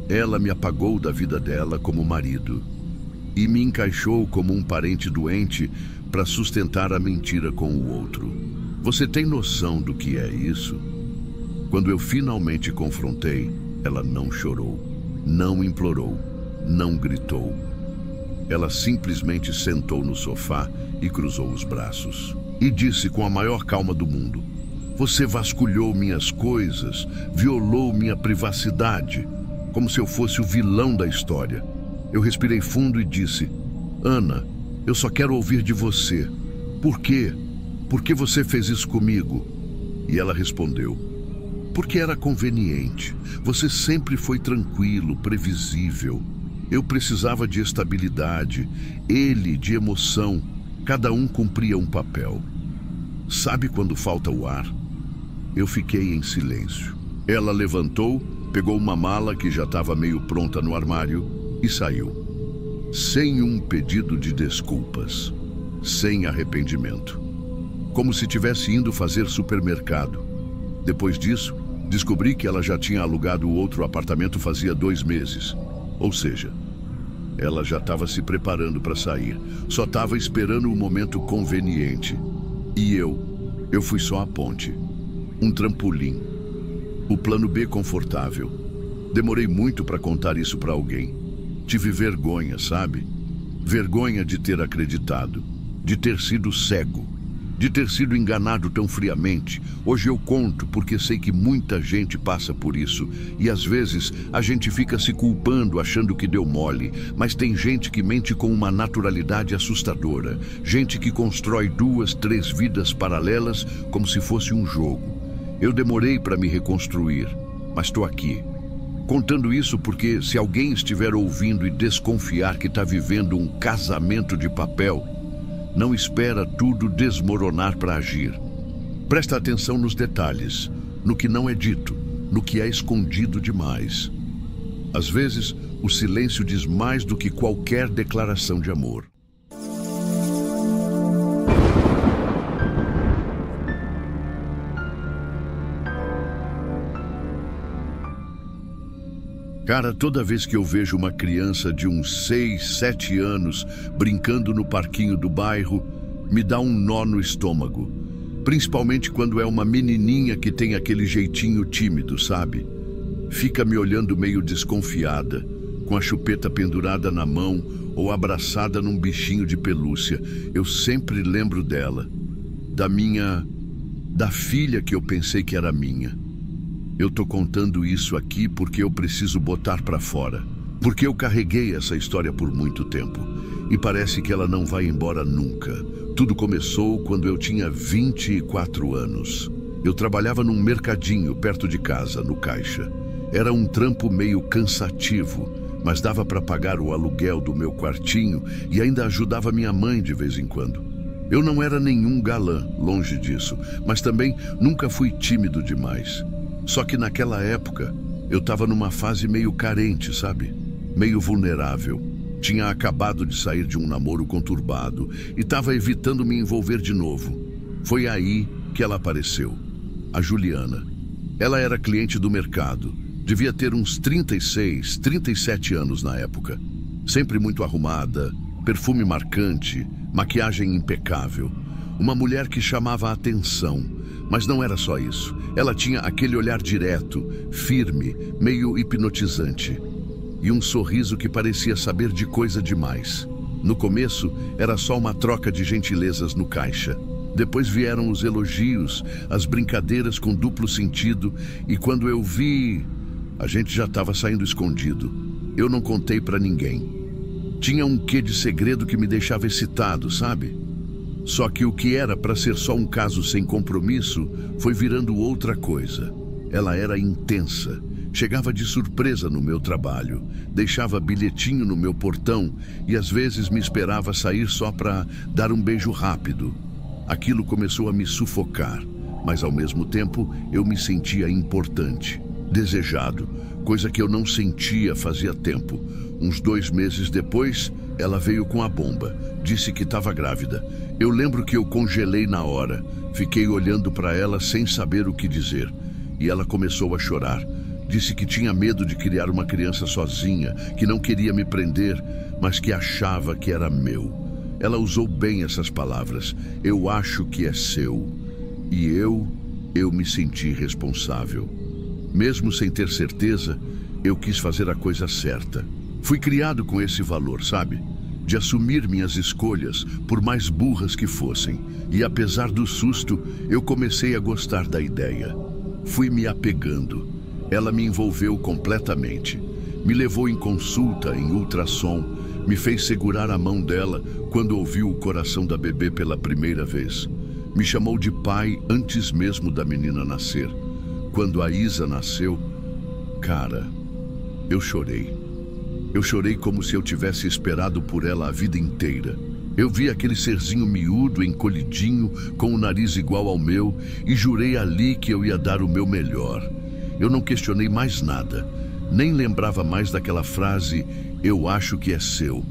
Ela me apagou da vida dela como marido e me encaixou como um parente doente para sustentar a mentira com o outro. Você tem noção do que é isso? Quando eu finalmente confrontei, ela não chorou, não implorou, não gritou. Ela simplesmente sentou no sofá e cruzou os braços. E disse com a maior calma do mundo: "Você vasculhou minhas coisas, violou minha privacidade", como se eu fosse o vilão da história. Eu respirei fundo e disse: "Ana, eu só quero ouvir de você. Por quê? Por que você fez isso comigo?" E ela respondeu: "Porque era conveniente. Você sempre foi tranquilo, previsível. Eu precisava de estabilidade, ele de emoção. Cada um cumpria um papel. Sabe quando falta o ar?" Eu fiquei em silêncio. Ela levantou, pegou uma mala que já estava meio pronta no armário e saiu. Sem um pedido de desculpas, sem arrependimento. Como se tivesse indo fazer supermercado. Depois disso, descobri que ela já tinha alugado outro apartamento fazia 2 meses. Ou seja, ela já estava se preparando para sair. Só estava esperando o momento conveniente. E eu fui só a ponte. Um trampolim. O plano B confortável. Demorei muito para contar isso para alguém. Tive vergonha, sabe? Vergonha de ter acreditado, de ter sido cego, de ter sido enganado tão friamente. Hoje eu conto porque sei que muita gente passa por isso. E às vezes a gente fica se culpando achando que deu mole. Mas tem gente que mente com uma naturalidade assustadora. Gente que constrói 2, 3 vidas paralelas como se fosse um jogo. Eu demorei para me reconstruir, mas estou aqui. Contando isso porque se alguém estiver ouvindo e desconfiar que está vivendo um casamento de papel, não espera tudo desmoronar para agir. Presta atenção nos detalhes, no que não é dito, no que é escondido demais. Às vezes, o silêncio diz mais do que qualquer declaração de amor. Cara, toda vez que eu vejo uma criança de uns 6, 7 anos brincando no parquinho do bairro, me dá um nó no estômago. Principalmente quando é uma menininha que tem aquele jeitinho tímido, sabe? Fica me olhando meio desconfiada, com a chupeta pendurada na mão ou abraçada num bichinho de pelúcia. Eu sempre lembro dela, da filha que eu pensei que era minha. Eu tô contando isso aqui porque eu preciso botar pra fora. Porque eu carreguei essa história por muito tempo. E parece que ela não vai embora nunca. Tudo começou quando eu tinha 24 anos. Eu trabalhava num mercadinho perto de casa, no caixa. Era um trampo meio cansativo, mas dava pra pagar o aluguel do meu quartinho e ainda ajudava minha mãe de vez em quando. Eu não era nenhum galã, longe disso, mas também nunca fui tímido demais. Só que naquela época, eu estava numa fase meio carente, sabe? Meio vulnerável. Tinha acabado de sair de um namoro conturbado e estava evitando me envolver de novo. Foi aí que ela apareceu, a Juliana. Ela era cliente do mercado. Devia ter uns 36, 37 anos na época. Sempre muito arrumada, perfume marcante, maquiagem impecável. Uma mulher que chamava a atenção. Mas não era só isso. Ela tinha aquele olhar direto, firme, meio hipnotizante. E um sorriso que parecia saber de coisa demais. No começo, era só uma troca de gentilezas no caixa. Depois vieram os elogios, as brincadeiras com duplo sentido. E quando eu vi... A gente já estava saindo escondido. Eu não contei para ninguém. Tinha um quê de segredo que me deixava excitado, sabe? Só que o que era para ser só um caso sem compromisso foi virando outra coisa. Ela era intensa. Chegava de surpresa no meu trabalho, deixava bilhetinho no meu portão e às vezes me esperava sair só para dar um beijo rápido. Aquilo começou a me sufocar, mas ao mesmo tempo eu me sentia importante, desejado, coisa que eu não sentia fazia tempo. Uns 2 meses depois, ela veio com a bomba, disse que estava grávida. Eu lembro que eu congelei na hora, fiquei olhando para ela sem saber o que dizer. E ela começou a chorar. Disse que tinha medo de criar uma criança sozinha, que não queria me prender, mas que achava que era meu. Ela usou bem essas palavras. Eu acho que é seu. E eu me senti responsável. Mesmo sem ter certeza, eu quis fazer a coisa certa. Fui criado com esse valor, sabe? De assumir minhas escolhas, por mais burras que fossem. E apesar do susto, eu comecei a gostar da ideia. Fui me apegando. Ela me envolveu completamente. Me levou em consulta, em ultrassom. Me fez segurar a mão dela quando ouviu o coração da bebê pela primeira vez. Me chamou de pai antes mesmo da menina nascer. Quando a Isa nasceu, cara, eu chorei. Eu chorei como se eu tivesse esperado por ela a vida inteira. Eu vi aquele serzinho miúdo, encolhidinho, com o nariz igual ao meu, e jurei ali que eu ia dar o meu melhor. Eu não questionei mais nada, nem lembrava mais daquela frase, eu acho que é seu.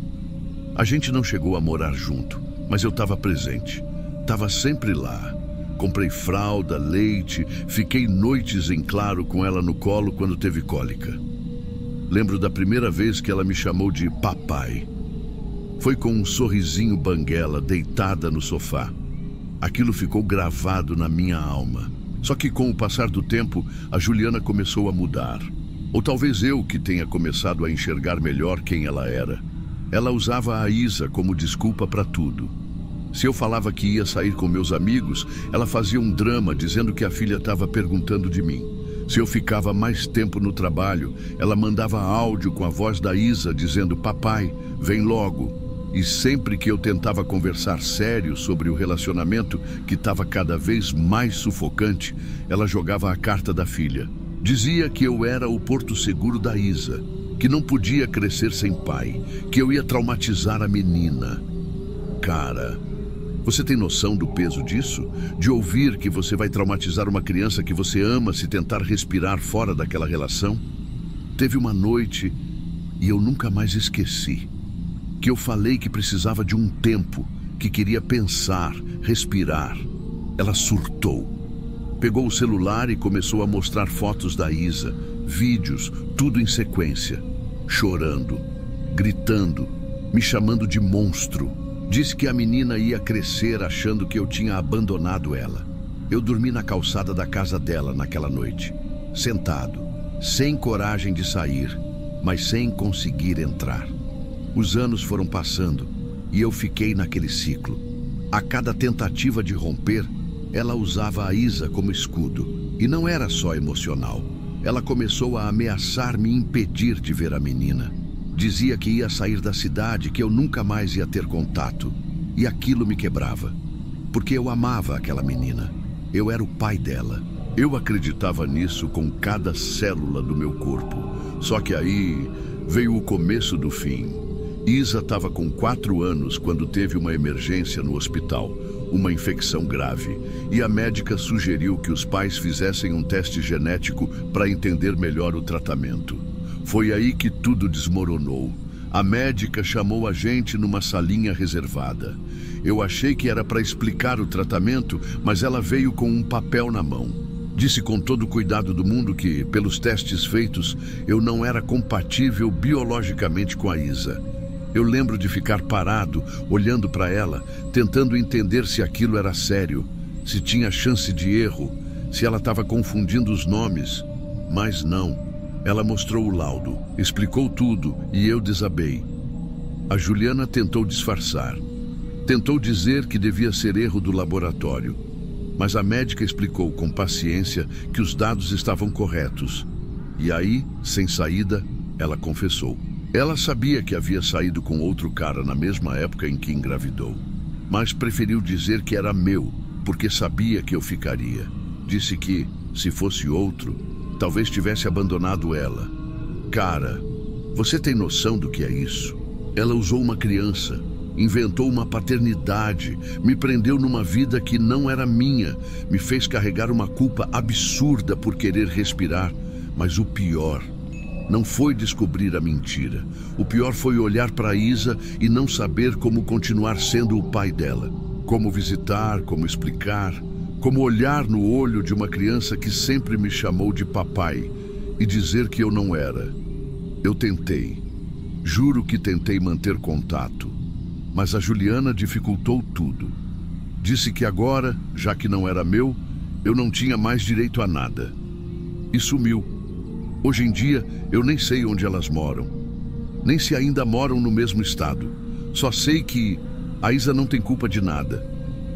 A gente não chegou a morar junto, mas eu estava presente. Estava sempre lá. Comprei fralda, leite, fiquei noites em claro com ela no colo quando teve cólica. Lembro da primeira vez que ela me chamou de papai. Foi com um sorrisinho banguela, deitada no sofá. Aquilo ficou gravado na minha alma. Só que com o passar do tempo, a Juliana começou a mudar. Ou talvez eu que tenha começado a enxergar melhor quem ela era. Ela usava a Isa como desculpa para tudo. Se eu falava que ia sair com meus amigos, ela fazia um drama dizendo que a filha estava perguntando de mim. Se eu ficava mais tempo no trabalho, ela mandava áudio com a voz da Isa dizendo: papai, vem logo. E sempre que eu tentava conversar sério sobre o relacionamento, que estava cada vez mais sufocante, ela jogava a carta da filha. Dizia que eu era o porto seguro da Isa, que não podia crescer sem pai, que eu ia traumatizar a menina. Cara, você tem noção do peso disso? De ouvir que você vai traumatizar uma criança que você ama se tentar respirar fora daquela relação? Teve uma noite, e eu nunca mais esqueci, que eu falei que precisava de um tempo, que queria pensar, respirar. Ela surtou. Pegou o celular e começou a mostrar fotos da Isa, vídeos, tudo em sequência. Chorando, gritando, me chamando de monstro. Disse que a menina ia crescer achando que eu tinha abandonado ela. Eu dormi na calçada da casa dela naquela noite, sentado, sem coragem de sair, mas sem conseguir entrar. Os anos foram passando e eu fiquei naquele ciclo. A cada tentativa de romper, ela usava a Isa como escudo. E não era só emocional. Ela começou a ameaçar me impedir de ver a menina. Dizia que ia sair da cidade, que eu nunca mais ia ter contato. E aquilo me quebrava. Porque eu amava aquela menina. Eu era o pai dela. Eu acreditava nisso com cada célula do meu corpo. Só que aí veio o começo do fim. Isa estava com 4 anos quando teve uma emergência no hospital, uma infecção grave, e a médica sugeriu que os pais fizessem um teste genético para entender melhor o tratamento. Foi aí que tudo desmoronou. A médica chamou a gente numa salinha reservada. Eu achei que era para explicar o tratamento, mas ela veio com um papel na mão. Disse com todo o cuidado do mundo que, pelos testes feitos, eu não era compatível biologicamente com a Isa. Eu lembro de ficar parado, olhando para ela, tentando entender se aquilo era sério, se tinha chance de erro, se ela estava confundindo os nomes. Mas não. Ela mostrou o laudo, explicou tudo e eu desabei. A Juliana tentou disfarçar. Tentou dizer que devia ser erro do laboratório. Mas a médica explicou com paciência que os dados estavam corretos. E aí, sem saída, ela confessou. Ela sabia que havia saído com outro cara na mesma época em que engravidou, mas preferiu dizer que era meu, porque sabia que eu ficaria. Disse que, se fosse outro, talvez tivesse abandonado ela. Cara, você tem noção do que é isso? Ela usou uma criança, inventou uma paternidade, me prendeu numa vida que não era minha, me fez carregar uma culpa absurda por querer respirar. Mas o pior não foi descobrir a mentira. O pior foi olhar para Isa e não saber como continuar sendo o pai dela. Como visitar, como explicar, como olhar no olho de uma criança que sempre me chamou de papai e dizer que eu não era. Eu tentei. Juro que tentei manter contato. Mas a Juliana dificultou tudo. Disse que agora, já que não era meu, eu não tinha mais direito a nada. E sumiu. Hoje em dia, eu nem sei onde elas moram. Nem se ainda moram no mesmo estado. Só sei que a Isa não tem culpa de nada.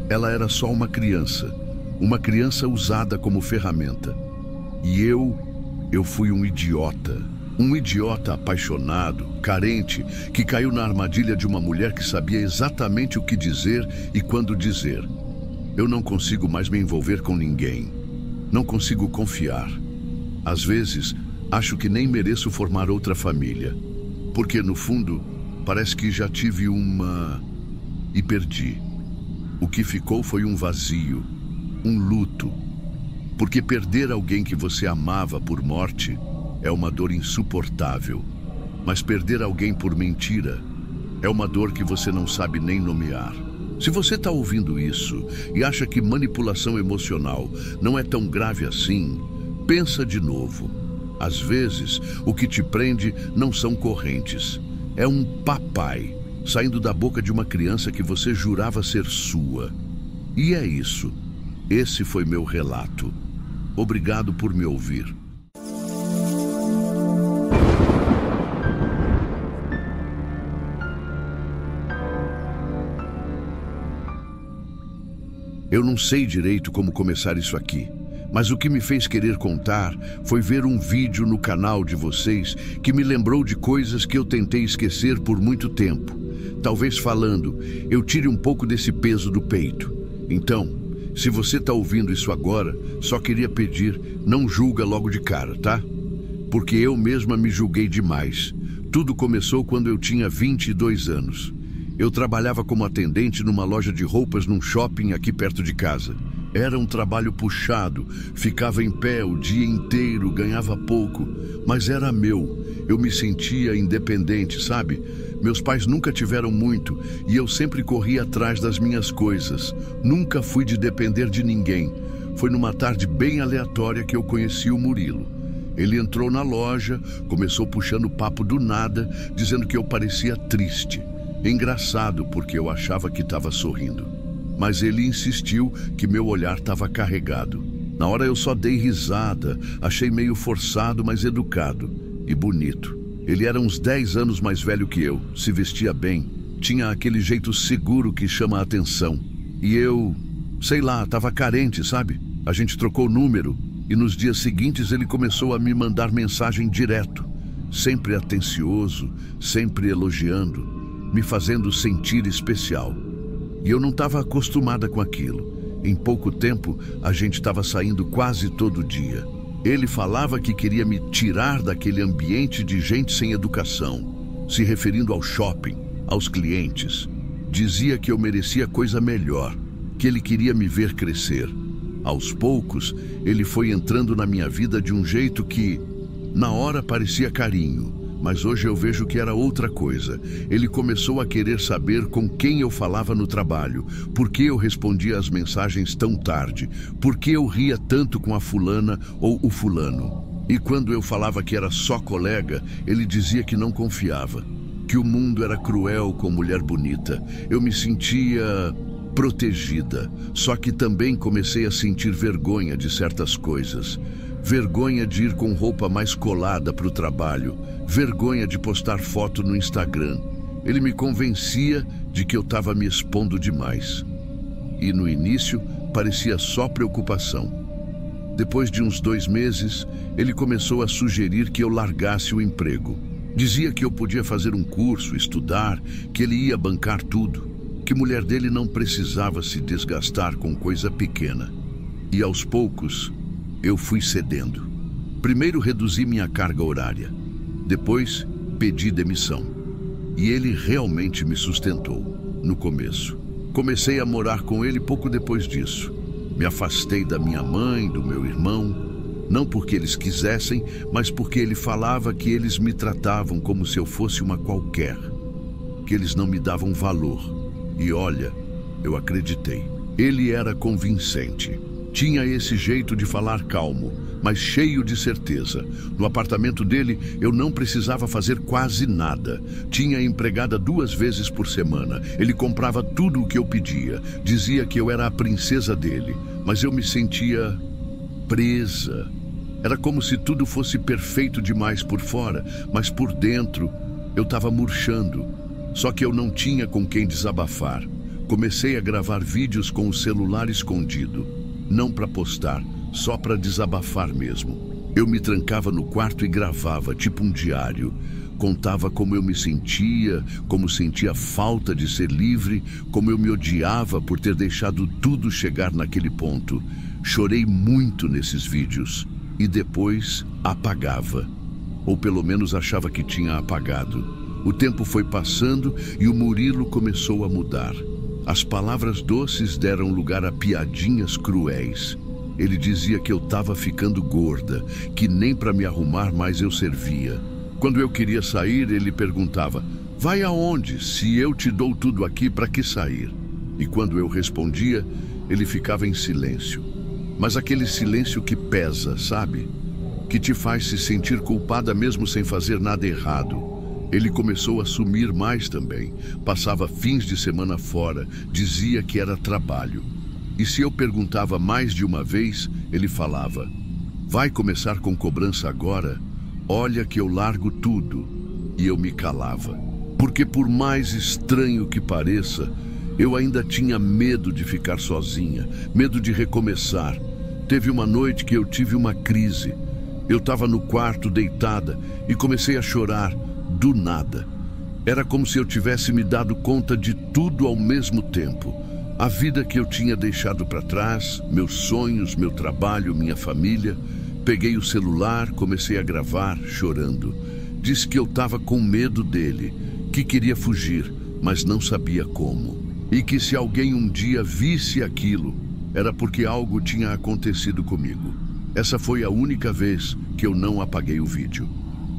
Ela era só uma criança usada como ferramenta. E eu fui um idiota. Um idiota apaixonado, carente, que caiu na armadilha de uma mulher que sabia exatamente o que dizer e quando dizer. Eu não consigo mais me envolver com ninguém. Não consigo confiar. Às vezes, acho que nem mereço formar outra família. Porque, no fundo, parece que já tive uma... e perdi. O que ficou foi um vazio, um luto. Porque perder alguém que você amava por morte é uma dor insuportável. Mas perder alguém por mentira é uma dor que você não sabe nem nomear. Se você está ouvindo isso e acha que manipulação emocional não é tão grave assim, pensa de novo. Às vezes, o que te prende não são correntes. É um papai saindo da boca de uma criança que você jurava ser sua. E é isso. Esse foi meu relato. Obrigado por me ouvir. Eu não sei direito como começar isso aqui, mas o que me fez querer contar foi ver um vídeo no canal de vocês que me lembrou de coisas que eu tentei esquecer por muito tempo. Talvez falando, eu tire um pouco desse peso do peito. Então, se você está ouvindo isso agora, só queria pedir, não julga logo de cara, tá? Porque eu mesma me julguei demais. Tudo começou quando eu tinha 22 anos. Eu trabalhava como atendente numa loja de roupas num shopping aqui perto de casa. Era um trabalho puxado, ficava em pé o dia inteiro, ganhava pouco, mas era meu. Eu me sentia independente, sabe? Meus pais nunca tiveram muito e eu sempre corri atrás das minhas coisas. Nunca fui de depender de ninguém. Foi numa tarde bem aleatória que eu conheci o Murilo. Ele entrou na loja, começou puxando papo do nada, dizendo que eu parecia triste. Engraçado, porque eu achava que estava sorrindo. Mas ele insistiu que meu olhar estava carregado. Na hora eu só dei risada, achei meio forçado, mas educado e bonito. Ele era uns 10 anos mais velho que eu, se vestia bem, tinha aquele jeito seguro que chama a atenção. E eu, sei lá, estava carente, sabe? A gente trocou número e nos dias seguintes ele começou a me mandar mensagem direto, sempre atencioso, sempre elogiando, me fazendo sentir especial. E eu não estava acostumada com aquilo. Em pouco tempo, a gente estava saindo quase todo dia. Ele falava que queria me tirar daquele ambiente de gente sem educação, se referindo ao shopping, aos clientes. Dizia que eu merecia coisa melhor, que ele queria me ver crescer. Aos poucos, ele foi entrando na minha vida de um jeito que, na hora, parecia carinho. Mas hoje eu vejo que era outra coisa. Ele começou a querer saber com quem eu falava no trabalho, por que eu respondia as mensagens tão tarde, por que eu ria tanto com a fulana ou o fulano. E quando eu falava que era só colega, ele dizia que não confiava, que o mundo era cruel com mulher bonita. Eu me sentia protegida, só que também comecei a sentir vergonha de certas coisas. Vergonha de ir com roupa mais colada para o trabalho, vergonha de postar foto no Instagram. Ele me convencia de que eu estava me expondo demais. E no início parecia só preocupação. Depois de uns 2 meses, ele começou a sugerir que eu largasse o emprego. Dizia que eu podia fazer um curso, estudar, que ele ia bancar tudo, que mulher dele não precisava se desgastar com coisa pequena. E aos poucos, eu fui cedendo. Primeiro reduzi minha carga horária. Depois, pedi demissão. E ele realmente me sustentou, no começo. Comecei a morar com ele pouco depois disso. Me afastei da minha mãe, do meu irmão, não porque eles quisessem, mas porque ele falava que eles me tratavam como se eu fosse uma qualquer, que eles não me davam valor. E olha, eu acreditei. Ele era convincente. Tinha esse jeito de falar calmo, mas cheio de certeza. No apartamento dele, eu não precisava fazer quase nada. Tinha empregada 2 vezes por semana. Ele comprava tudo o que eu pedia. Dizia que eu era a princesa dele, mas eu me sentia presa. Era como se tudo fosse perfeito demais por fora, mas por dentro eu estava murchando. Só que eu não tinha com quem desabafar. Comecei a gravar vídeos com o celular escondido. Não para postar, só para desabafar mesmo. Eu me trancava no quarto e gravava, tipo um diário. Contava como eu me sentia, como sentia falta de ser livre, como eu me odiava por ter deixado tudo chegar naquele ponto. Chorei muito nesses vídeos e depois apagava. Ou pelo menos achava que tinha apagado. O tempo foi passando e o Murilo começou a mudar. As palavras doces deram lugar a piadinhas cruéis. Ele dizia que eu estava ficando gorda, que nem para me arrumar mais eu servia. Quando eu queria sair, ele perguntava: vai aonde? Se eu te dou tudo aqui, para que sair? E quando eu respondia, ele ficava em silêncio. Mas aquele silêncio que pesa, sabe? Que te faz se sentir culpada mesmo sem fazer nada errado. Ele começou a sumir mais também. Passava fins de semana fora, dizia que era trabalho. E se eu perguntava mais de uma vez, ele falava: vai começar com cobrança agora? Olha que eu largo tudo. E eu me calava. Porque por mais estranho que pareça, eu ainda tinha medo de ficar sozinha, medo de recomeçar. Teve uma noite que eu tive uma crise. Eu estava no quarto deitada e comecei a chorar. Do nada. Era como se eu tivesse me dado conta de tudo ao mesmo tempo. A vida que eu tinha deixado para trás, meus sonhos, meu trabalho, minha família. Peguei o celular, comecei a gravar, chorando. Disse que eu estava com medo dele, que queria fugir, mas não sabia como. E que se alguém um dia visse aquilo, era porque algo tinha acontecido comigo. Essa foi a única vez que eu não apaguei o vídeo.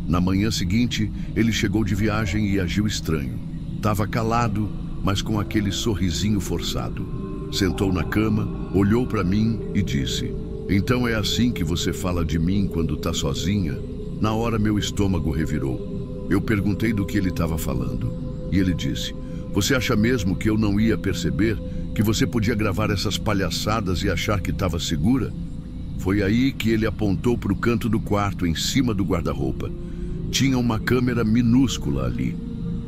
Na manhã seguinte, ele chegou de viagem e agiu estranho. Estava calado, mas com aquele sorrisinho forçado. Sentou na cama, olhou para mim e disse: então é assim que você fala de mim quando está sozinha? Na hora meu estômago revirou. Eu perguntei do que ele estava falando. E ele disse: você acha mesmo que eu não ia perceber? Que você podia gravar essas palhaçadas e achar que estava segura? Foi aí que ele apontou para o canto do quarto, em cima do guarda-roupa. Tinha uma câmera minúscula ali,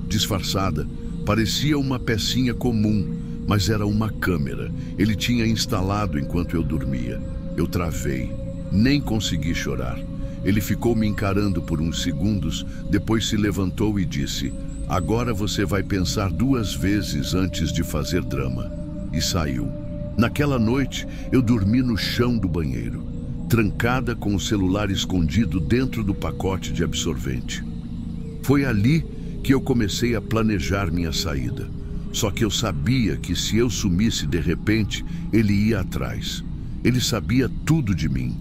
disfarçada. Parecia uma pecinha comum, mas era uma câmera. Ele tinha instalado enquanto eu dormia. Eu travei, nem consegui chorar. Ele ficou me encarando por uns segundos, depois se levantou e disse: agora você vai pensar 2 vezes antes de fazer drama. E saiu. Naquela noite, eu dormi no chão do banheiro, trancada com o celular escondido dentro do pacote de absorvente. Foi ali que eu comecei a planejar minha saída. Só que eu sabia que se eu sumisse de repente, ele ia atrás. Ele sabia tudo de mim.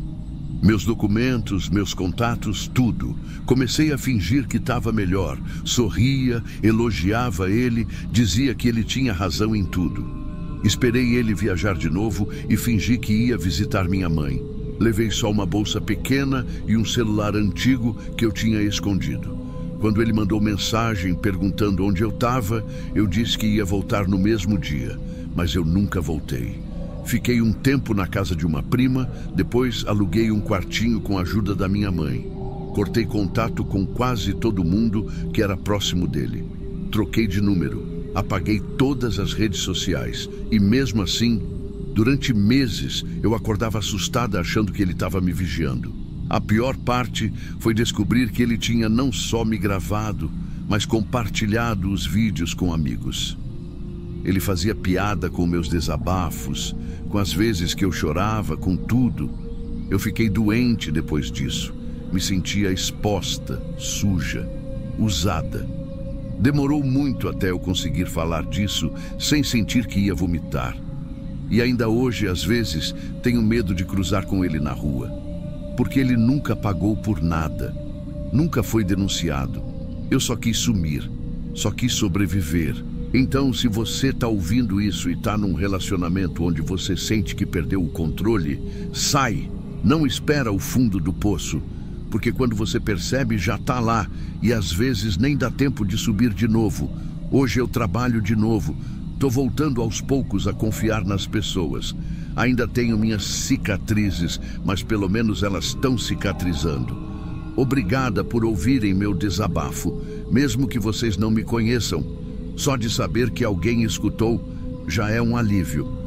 Meus documentos, meus contatos, tudo. Comecei a fingir que estava melhor. Sorria, elogiava ele, dizia que ele tinha razão em tudo. Esperei ele viajar de novo e fingi que ia visitar minha mãe. Levei só uma bolsa pequena e um celular antigo que eu tinha escondido. Quando ele mandou mensagem perguntando onde eu estava, eu disse que ia voltar no mesmo dia, mas eu nunca voltei. Fiquei um tempo na casa de uma prima, depois aluguei um quartinho com a ajuda da minha mãe. Cortei contato com quase todo mundo que era próximo dele. Troquei de número, apaguei todas as redes sociais e mesmo assim, Durante meses, eu acordava assustada achando que ele estava me vigiando. A pior parte foi descobrir que ele tinha não só me gravado, mas compartilhado os vídeos com amigos. Ele fazia piada com meus desabafos, com as vezes que eu chorava, com tudo. Eu fiquei doente depois disso. Me sentia exposta, suja, usada. Demorou muito até eu conseguir falar disso sem sentir que ia vomitar. E ainda hoje, às vezes, tenho medo de cruzar com ele na rua. Porque ele nunca pagou por nada. Nunca foi denunciado. Eu só quis sumir. Só quis sobreviver. Então, se você está ouvindo isso e está num relacionamento onde você sente que perdeu o controle, sai. Não espera o fundo do poço. Porque quando você percebe, já está lá. E às vezes nem dá tempo de subir de novo. Hoje eu trabalho de novo. Estou voltando aos poucos a confiar nas pessoas. Ainda tenho minhas cicatrizes, mas pelo menos elas estão cicatrizando. Obrigada por ouvirem meu desabafo, mesmo que vocês não me conheçam. Só de saber que alguém escutou já é um alívio.